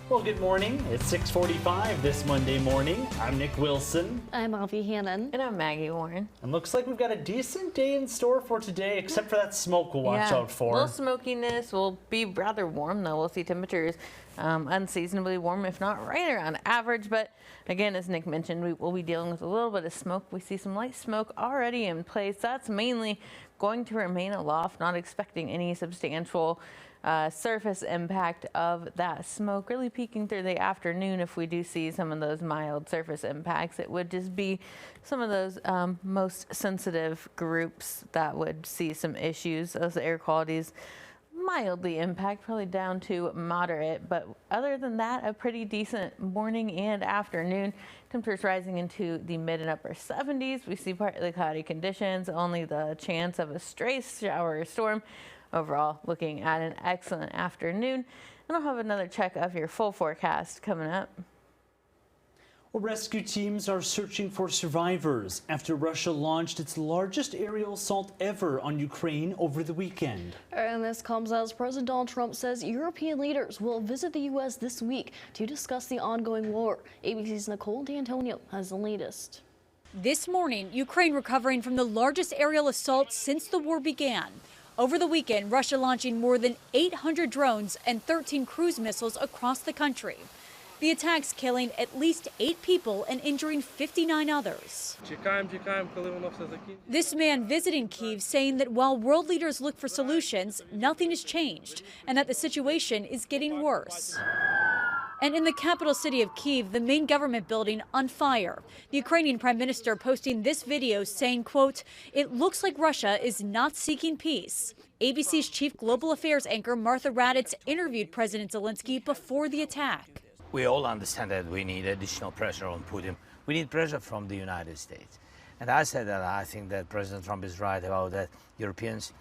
Well, good morning. It's 6:45 this Monday morning. I'm Nick Wilson. I'm Avi Hannon. And I'm Maggie Warren. And looks like we've got a decent day in store for today, except for that smoke we'll watch out for. A little smokiness. Will be rather warm, though. We'll see temperatures unseasonably warm, if not right around average. But again, as Nick mentioned, we will be dealing with a little bit of smoke. We see some light smoke already in place. That's mainly going to remain aloft, not expecting any substantial surface impact of that smoke really peaking through the afternoon. If we do see some of those mild surface impacts, it would just be some of those most sensitive groups that would see some issues. Those air qualities mildly impact, probably down to moderate, but other than that, a pretty decent morning and afternoon. Temperatures rising into the mid and upper 70s. We see partly cloudy conditions, only the chance of a stray shower or storm. Overall, looking at an excellent afternoon. And I'll have another check of your full forecast coming up. Well, rescue teams are searching for survivors after Russia launched its largest aerial assault ever on Ukraine over the weekend. And this comes as President Donald Trump says European leaders will visit the U.S. this week to discuss the ongoing war. ABC's Nicole D'Antonio has the latest. This morning, Ukraine recovering from the largest aerial assault since the war began. Over the weekend, Russia launching more than 800 drones and 13 cruise missiles across the country. The attacks killing at least 8 people and injuring 59 others. This man visiting Kyiv saying that while world leaders look for solutions, nothing has changed and that the situation is getting worse. And in the capital city of Kyiv, the main government building on fire. The Ukrainian prime minister posting this video saying, quote, "It looks like Russia is not seeking peace." ABC's chief global affairs anchor Martha Raddatz interviewed President Zelensky before the attack. We all understand that we need additional pressure on Putin. We need pressure from the United States. And I said that I think that President Trump is right about that. Europeans,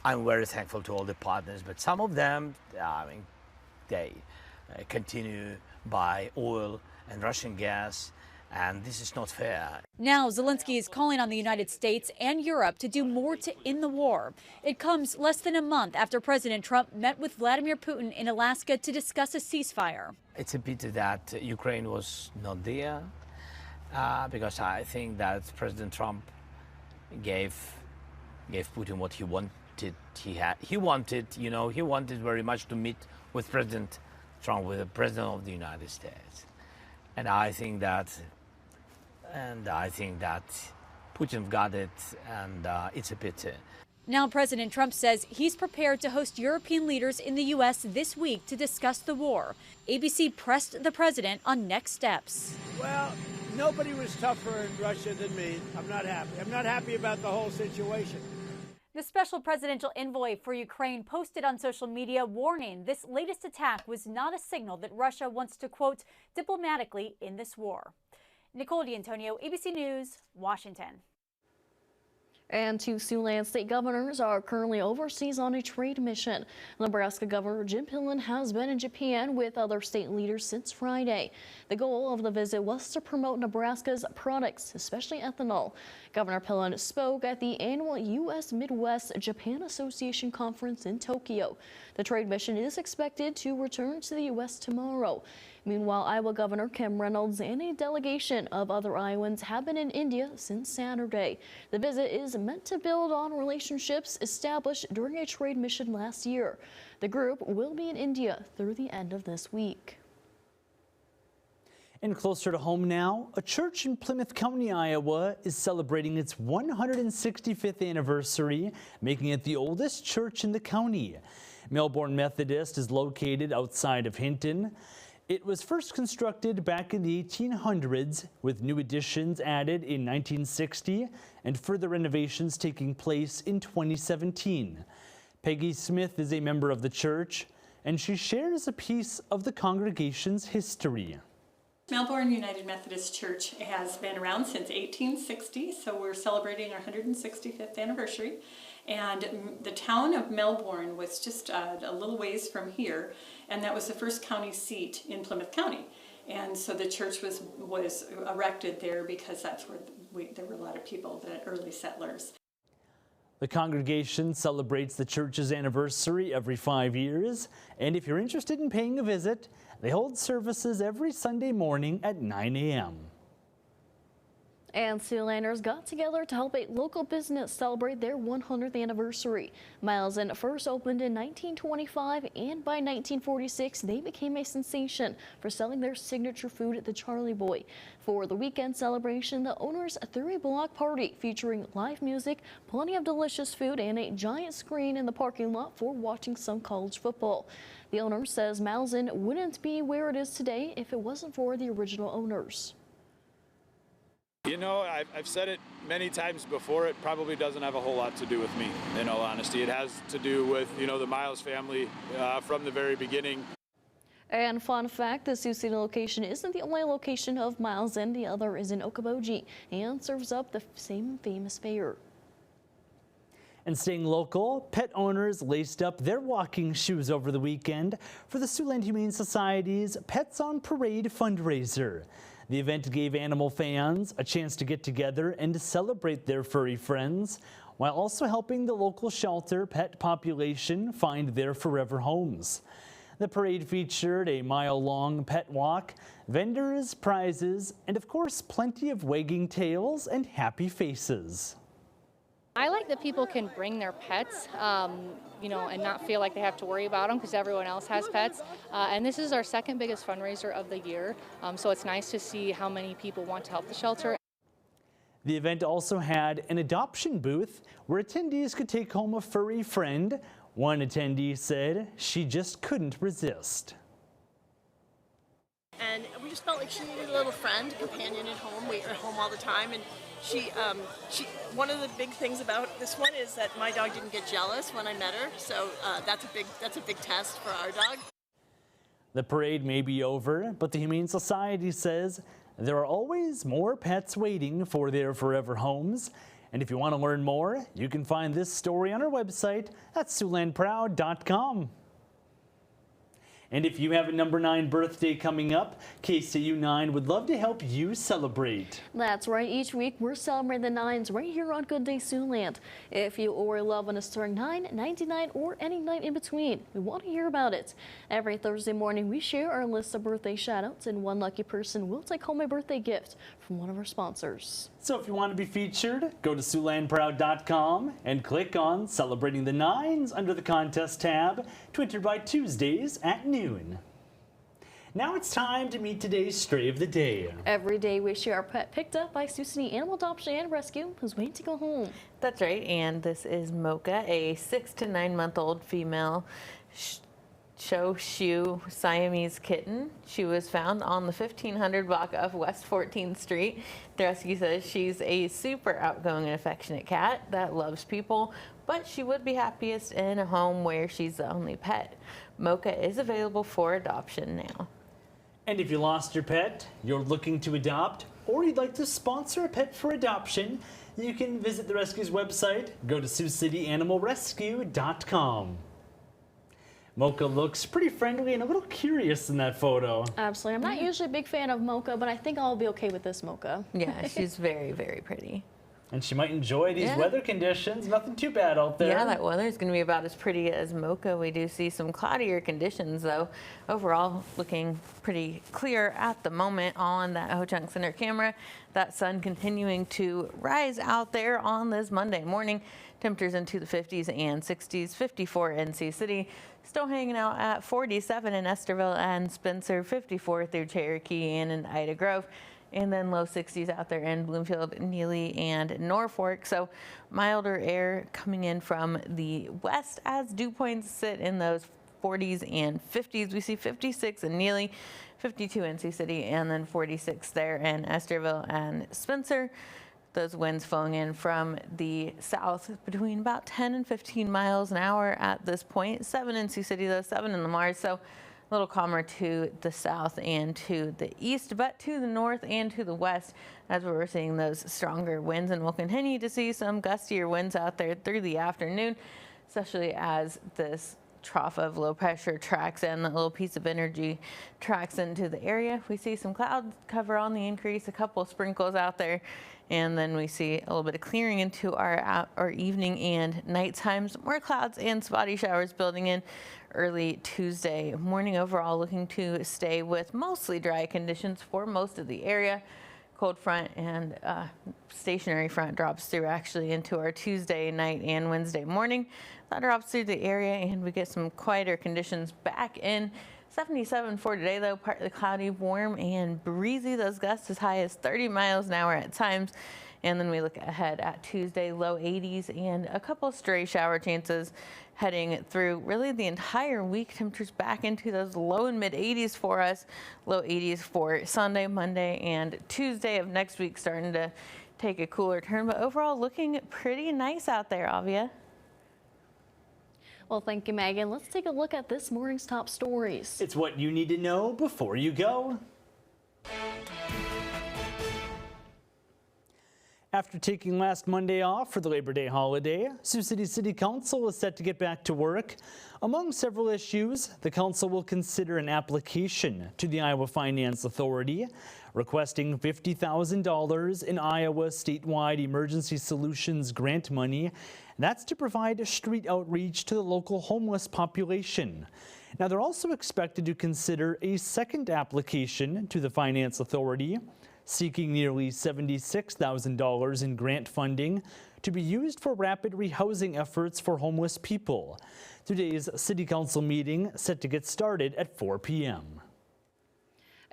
I'm very thankful to all the partners, but some of them, they continue buy oil and Russian gas, and this is not fair. Now Zelensky is calling on the United States and Europe to do more to end the war. It comes less than a month after President Trump met with Vladimir Putin in Alaska to discuss a ceasefire. It's a pity that Ukraine was not there, because I think that President Trump gave Putin what he wanted. He wanted very much to meet with President Trump, with the President of the United States. And I think that Putin got it, and it's a pity. Now President Trump says he's prepared to host European leaders in the U.S. this week to discuss the war. ABC pressed the president on next steps. Well, nobody was tougher in Russia than me. I'm not happy. I'm not happy about the whole situation. The special presidential envoy for Ukraine posted on social media warning this latest attack was not a signal that Russia wants to, quote, diplomatically end this war. Nicole D'Antonio, ABC News, Washington. And 2 Siouxland state governors are currently overseas on a trade mission. Nebraska Governor Jim Pillen has been in Japan with other state leaders since Friday. The goal of the visit was to promote Nebraska's products, especially ethanol. Governor Pillen spoke at the annual U.S. Midwest Japan Association Conference in Tokyo. The trade mission is expected to return to the U.S. tomorrow. Meanwhile, Iowa Governor Kim Reynolds and a delegation of other Iowans have been in India since Saturday. The visit is meant to build on relationships established during a trade mission last year. The group will be in India through the end of this week. And closer to home now, a church in Plymouth County, Iowa is celebrating its 165th anniversary, making it the oldest church in the county. Melbourne Methodist is located outside of Hinton. It was first constructed back in the 1800s, with new additions added in 1960 and further renovations taking place in 2017. Peggy Smith is a member of the church, and she shares a piece of the congregation's history. Melbourne United Methodist Church has been around since 1860, so we're celebrating our 165th anniversary. And the town of Melbourne was just a little ways from here, and that was the first county seat in Plymouth County. And so the church was erected there because that's where there were a lot of people, the early settlers. The congregation celebrates the church's anniversary every 5 years, and if you're interested in paying a visit, they hold services every Sunday morning at 9 a.m. And Siouxlanders got together to help a local business celebrate their 100th anniversary. Miles Inn first opened in 1925, and by 1946, they became a sensation for selling their signature food at the Charlie Boy. For the weekend celebration, the owners threw a block party featuring live music, plenty of delicious food, and a giant screen in the parking lot for watching some college football. The owner says Miles Inn wouldn't be where it is today if it wasn't for the original owners. You know, I've said it many times before, it probably doesn't have a whole lot to do with me, in all honesty. It has to do with, you know, the Miles family from the very beginning. And fun fact, the Sioux City location isn't the only location of Miles Inn. The other is in Okoboji and serves up the same famous fare. And staying local, pet owners laced up their walking shoes over the weekend for the Siouxland Humane Society's Pets on Parade fundraiser. The event gave animal fans a chance to get together and to celebrate their furry friends, while also helping the local shelter pet population find their forever homes. The parade featured a mile-long pet walk, vendors, prizes, and of course, plenty of wagging tails and happy faces. I like that people can bring their pets, you know, and not feel like they have to worry about them because everyone else has pets. And this is our second biggest fundraiser of the year, so it's nice to see how many people want to help the shelter. The event also had an adoption booth where attendees could take home a furry friend. One attendee said she just couldn't resist. And we just felt like she needed a little friend, a companion at home. We are home all the time, and she one of the big things about this one is that my dog didn't get jealous when I met her, so that's a big test for our dog. The parade may be over, but the Humane Society says there are always more pets waiting for their forever homes. And if you want to learn more, you can find this story on our website at siouxlandproud.com. And if you have a number 9 birthday coming up, KCAU-9 would love to help you celebrate. That's right. Each week, we're celebrating the 9s right here on Good Day Siouxland. If you or a loved one is turning 9, 99, or any night in between, we want to hear about it. Every Thursday morning, we share our list of birthday shout-outs, and one lucky person will take home a birthday gift from one of our sponsors. So if you want to be featured, go to siouxlandproud.com and click on Celebrating the 9s under the Contest tab to enter by Tuesdays at noon. Now it's time to meet today's Stray of the Day. Every day we share our pet picked up by Sioux City Animal Adoption and Rescue who's waiting to go home. That's right, and this is Mocha, a 6 to 9 month old female Sioux Siamese kitten. She was found on the 1500 block of West 14th Street. The rescue says she's a super outgoing and affectionate cat that loves people, but she would be happiest in a home where she's the only pet. Mocha is available for adoption now. And if you lost your pet, you're looking to adopt, or you'd like to sponsor a pet for adoption, you can visit the rescue's website. Go to SiouxCityAnimalRescue.com. Mocha looks pretty friendly and a little curious in that photo. Absolutely. I'm not usually a big fan of Mocha, but I think I'll be okay with this Mocha. Yeah, she's very, very pretty. And she might enjoy these weather conditions. Nothing too bad out there. Yeah, that weather is going to be about as pretty as Mocha. We do see some cloudier conditions, though. Overall, looking pretty clear at the moment on that Ho-Chunk Center camera. That sun continuing to rise out there on this Monday morning. Temperatures into the 50s and 60s, 54 in Sioux City. Still hanging out at 47 in Esterville and Spencer, 54 through Cherokee and in Ida Grove. And then low 60s out there in Bloomfield, Neely, and Norfolk. So milder air coming in from the west as dew points sit in those 40s and 50s. We see 56 in Neely, 52 in Sioux City, and then 46 there in Esterville and Spencer. Those winds flowing in from the south between about 10 and 15 miles an hour at this point. 7 in Sioux City, though, 7 in the Mars. So a little calmer to the south and to the east, but to the north and to the west as we're seeing those stronger winds. And we'll continue to see some gustier winds out there through the afternoon, especially as this trough of low pressure tracks in, that little piece of energy tracks into the area. We see some cloud cover on the increase, a couple sprinkles out there, and then we see a little bit of clearing into our evening and night times. More clouds and spotty showers building in early Tuesday morning. Overall, looking to stay with mostly dry conditions for most of the area. Cold front and stationary front drops through actually into our Tuesday night and Wednesday morning. That drops through the area and we get some quieter conditions back in. 77 for today though, partly cloudy, warm and breezy. Those gusts as high as 30 miles an hour at times. And then we look ahead at Tuesday, low 80s and a couple stray shower chances heading through really the entire week. Temperatures back into those low and mid 80s for us. Low 80s for Sunday, Monday, and Tuesday of next week, starting to take a cooler turn. But overall, looking pretty nice out there, Avia. Well, thank you, Megan. Let's take a look at this morning's top stories. It's what you need to know before you go. After taking last Monday off for the Labor Day holiday, Sioux City City Council is set to get back to work. Among several issues, the council will consider an application to the Iowa Finance Authority requesting $50,000 in Iowa statewide emergency solutions grant money. That's to provide street outreach to the local homeless population. Now, they're also expected to consider a second application to the Finance Authority, seeking nearly $76,000 in grant funding to be used for rapid rehousing efforts for homeless people. Today's City Council meeting set to get started at 4 p.m.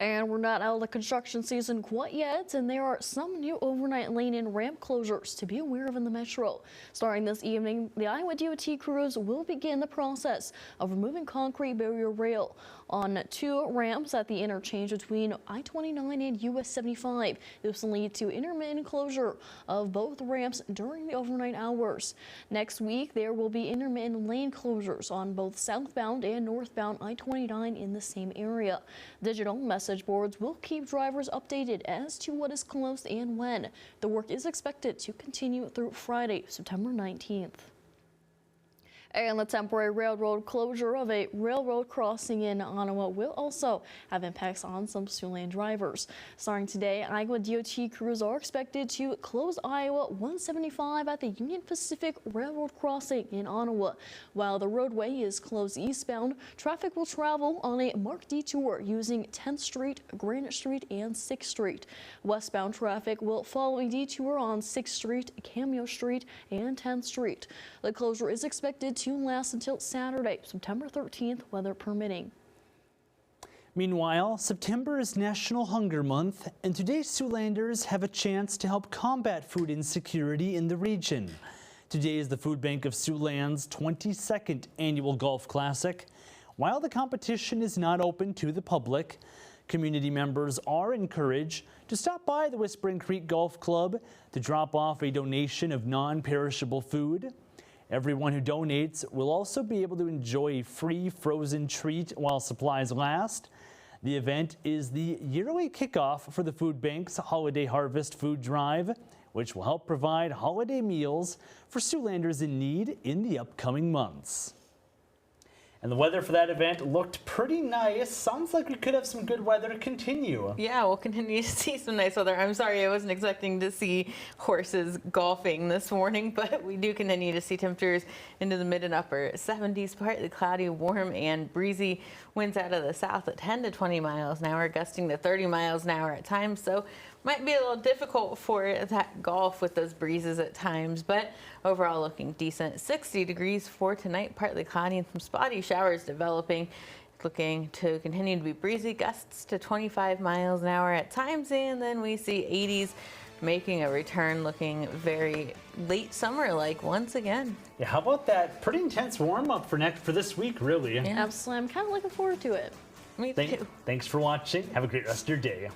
And we're not out of the construction season quite yet, and there are some new overnight lane and ramp closures to be aware of in the metro. Starting this evening, the Iowa DOT crews will begin the process of removing concrete barrier rail on 2 ramps at the interchange between I-29 and US 75. This will lead to intermittent closure of both ramps during the overnight hours. Next week, there will be intermittent lane closures on both southbound and northbound I-29 in the same area. Digital message boards will keep drivers updated as to what is closed and when. The work is expected to continue through Friday, September 19th. And the temporary railroad closure of a railroad crossing in Ottawa will also have impacts on some Siouxland drivers. Starting today, Iowa DOT crews are expected to close Iowa 175 at the Union Pacific Railroad crossing in Ottawa. While the roadway is closed eastbound, traffic will travel on a marked detour using 10th Street, Granite Street, and 6th Street. Westbound traffic will follow a detour on 6th Street, Cameo Street, and 10th Street. The closure is expected to last until Saturday, September 13th, weather permitting. Meanwhile, September is National Hunger Month, and today Siouxlanders have a chance to help combat food insecurity in the region. Today is the Food Bank of Siouxland's 22nd annual Golf Classic. While the competition is not open to the public, community members are encouraged to stop by the Whispering Creek Golf Club to drop off a donation of non-perishable food. Everyone who donates will also be able to enjoy a free frozen treat while supplies last. The event is the yearly kickoff for the Food Bank's Holiday Harvest Food Drive, which will help provide holiday meals for Siouxlanders in need in the upcoming months. And the weather for that event looked pretty nice. Sounds like we could have some good weather continue. Yeah, we'll continue to see some nice weather. I'm sorry, I wasn't expecting to see horses golfing this morning, but we do continue to see temperatures into the mid and upper 70s, partly cloudy, warm and breezy. Winds out of the south at 10 to 20 miles an hour, gusting to 30 miles an hour at times. So might be a little difficult for that golf with those breezes at times, but overall looking decent. 60 degrees for tonight, partly cloudy and some spotty showers developing. Looking to continue to be breezy, gusts to 25 miles an hour at times, and then we see 80s making a return, looking very late summer-like once again. Yeah, how about that pretty intense warm-up for this week, really? Yeah. Absolutely. I'm kind of looking forward to it. Me too. Thanks for watching. Have a great rest of your day.